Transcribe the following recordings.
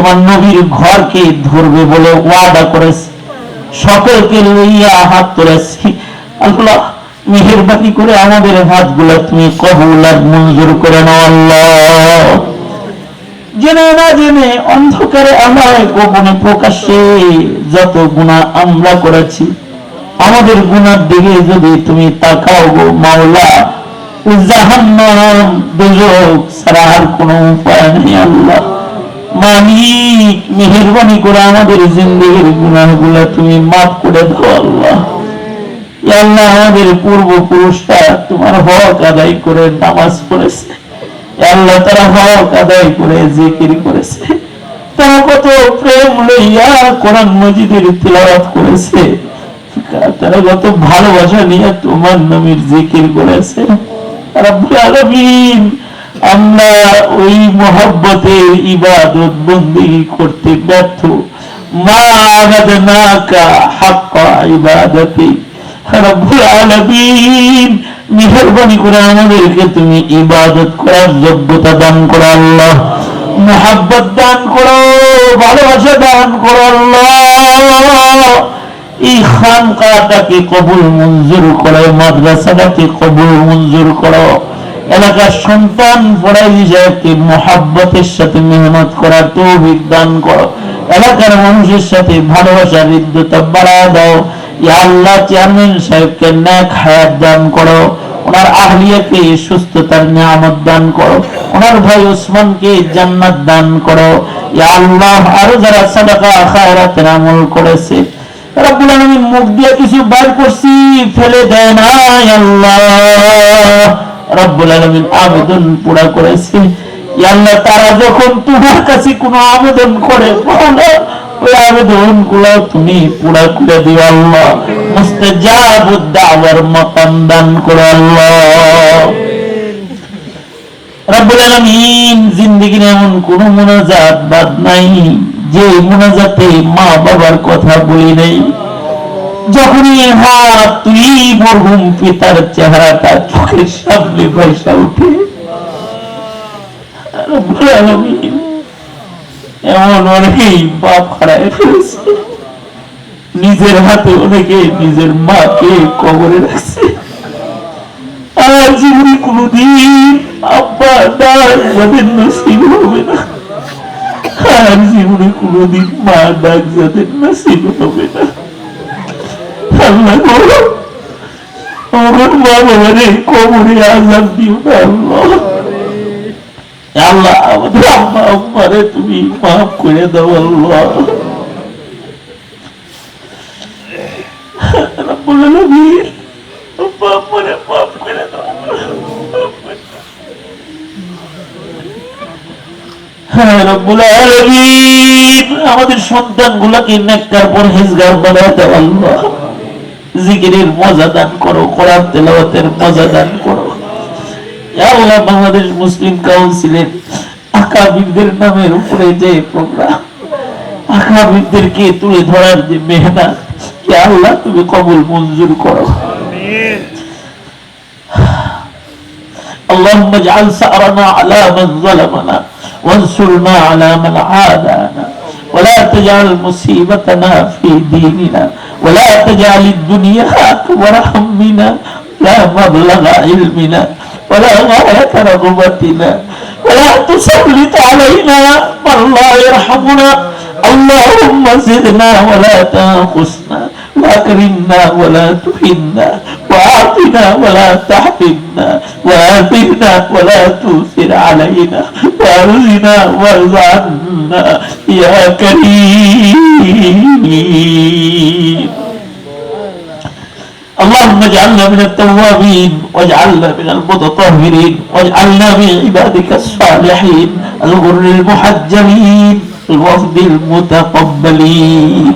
তোমার নবীর ঘরকে ধরবে বলে ওয়াদা করেছে, সকলকে লইয়া হাত তুলেছি। আল্লাহ মেহেরবানি করে আমাদের হাতগুলো তুমি কবুল আর মঞ্জুর করে নাও। আল্লাহ জেনে না জেনে অন্ধকারে আমার গোপনে প্রকাশ্যে যত গুনাহ আমরা করেছি, আমাদের গুনার দিকে যদি তুমি তাকাও গো মাওলা, জাহান্নাম দোজখ ছাড়া আর কোনো উপায় নেই। আল্লাহ মালিক মেহেরবানি করে আমাদের জিন্দেগির গুনাহগুলো তুমি মাফ করে দাও। আল্লাহ আল্লাহ আমাদের পূর্বপুরুষরা তোমার হক আদায় করে নামাজ পড়েছে, আল্লাহ তারা হক আদায় করে জিকির করেছে, তারা কত প্রেম লইয়া কোরআন মাজিদের তিলাওয়াত করেছে, তারা কত ভালোবাসা নিয়ে তোমার নামের জিকির করেছে। রব্বুল আলামিন আমরা ওই মহব্বতের ইবাদত বন্দেগী করতে ব্যর্থ। মা আবাদনাকা হাক্কা ইবাদতি। রব্বুল আলামিন মেহেরবানি করে আমাদেরকে তুমি ইবাদত করার যোগ্যতা দান করো। আল্লাহ মহব্বত দান করো, ভালোবাসা দান করো। আল্লাহ এই খানকাটাকে কবুল মঞ্জুর করো, মাদ্রাসাটাকে কবুল মঞ্জুর করো, এলাকার সন্তান পড়াইকে মহব্বতের সাথে মেহনত করার তৌফিক দান করো, এলাকার মানুষের সাথে ভালোবাসার হৃদ্যতা বাড়া দাও। ইয়া আল্লাহ চেয়ারম্যান সাহেবকে নেক হায়াত দান করো, ওনার আহলিয়াকে সুস্থতার নিয়ামত দান করো, ওনার ভাই ওসমানকে জান্নাত দান করো। ইয়া আল্লাহ আরো যারা সাদাকা খায়রাতের আমল করেছে, রব্বুল আলামিন মুখ দিয়ে কিছু বাইর করছি ফেলে দেয় না। আল্লাহ রব্বুল আলামিন আবেদন পুরা করেছে। আল্লাহ তারা যখন তোমার কাছে কোনো আবেদন করে ওই আবেদন গুলো তুমি পুরা করে দিও। আল্লাহ মুস্তাজাবুদ দাওয়ার মাকাম দান করো। আল্লাহ রব্বুল আলামিন জিন্দেগির এমন কোন মুনাজাত বাদ নাই যে মুনাজাতে মা বাবার কথা বলি নাই। যখনই হাত তুলি মরহুম পিতার চেহারাটা চোখের সামনে ভেসে ওঠে। রব্বুল আলামিন এমন অনেকেই বাপ হারায় ফেলেছে, নিজের হাতে অনেকে নিজের মাকে কবরে রাখছে। আর জীবনে কোনদিন আব্বা ডাক যাদের নসিব হবে না, আর জীবনে কোনদিন মা ডাক যাদের নসিব হবে না। আল্লাহ আমার মা বাবারে কবরে আযাব দিও না। আল্লাহ আমাদের আম্মা আম্মারে তুমি মাফ করে দাও। আল্লাহ রব্বুল আলামিন আম্মা আম্মারে মাফ করে দাও। হ্যাঁ রব্বুল আলামিন আমাদের সন্তানগুলোকে নেককার পরহেজগার বানায় দাও। আল্লাহ জিকিরের মজা দান করো, কোরআন তেলাওয়াতের মজা দান করো। আল্লাহ বাংলাদেশ মুসলিম কাউন্সিলের আকাবিরদের নামের উপরে যে প্রোগ্রাম, আকাবিরদেরকে তুলে ধরার যে মেহনত, আল্লাহ তুমি কবুল মঞ্জুর করো। اللهم اجعل ثأرنا على من ظلمنا وانصرنا على من عادانا ولا تجعل مصيبتنا في ديننا ولا تجعل الدنيا أكبر همنا لا مبلغ علمنا ولا غاية رغبتنا ولا تسلط علينا من لا يرحمنا اللهم زدنا ولا تنقصنا واكرمنا ولا تهنا وأعطنا ولا تحرمنا وآثرنا ولا تؤثر علينا وارزنا وارض عنا يا كريم. اللهم اجعلنا من التوابين واجعلنا من المتطهرين واجعلنا من عبادك الصالحين الغر المحجلين الوفد المتقبلين.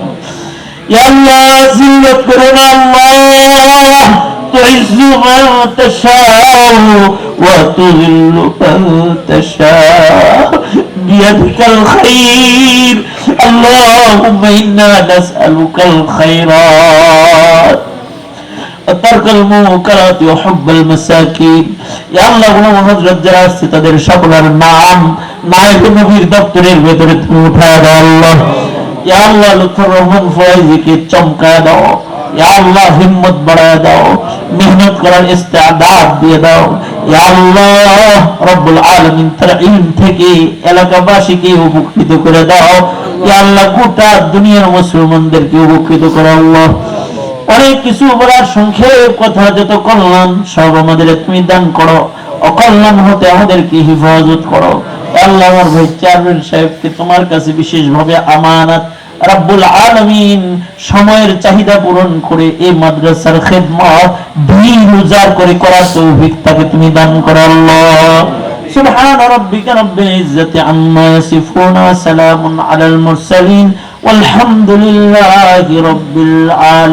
يا الله زلت كرنا الله تعز من تشاء وتذل من تشاء بيدك الخير. اللهم إنا نسألك الخيرات وترك المنكرات وحب المساكين يا الله গুলাম হযরত যারা আছে তাদের সকলের নাম নায়েবে নবীর দপ্তরের ভিতরে তুমি উঠায় দাও আল্লাহ ইয়া আল্লাহ লুৎফর রহমান ফয়েজীকে চমকায় দাও ইয়া আল্লাহ হিম্মত বাড়ায় দাও মেহনত করার ইস্তেআদাত দিয়ে দাও ইয়া আল্লাহ রব্বুল আলামিন তার ইলম থেকে এলাকাবাসীকে উপকৃত করে দাও ইয়া আল্লাহ গোটা দুনিয়ার মুসলমানদেরকে উপকৃত করো আল্লাহ অনেক কিছু বলার সংক্ষেপ কথা যত কল্যাণ সব আমাদের তুমি দান করো অকল্যাণ হতে আমাদেরকে হেফাজত করো আল্লাহ আমার ভাই চেয়ারম্যান সাহেবকে তোমার কাছে বিশেষভাবে আমানত রব্বুল আলামিন সময়ের চাহিদা পূরণ করে এই মাদ্রাসার খিদমত দিন উজাড় করে করার তৌফিক তাকে তুমি দান করো আল্লাহ সুবহান রাব্বিকা রাব্বিল ইজ্জাতি আম্মা ইয়াসিফুন ওয়া সালামুন আলাল মুরসালিন ওয়ালহামদুলিল্লাহি রাব্বিল আলামিন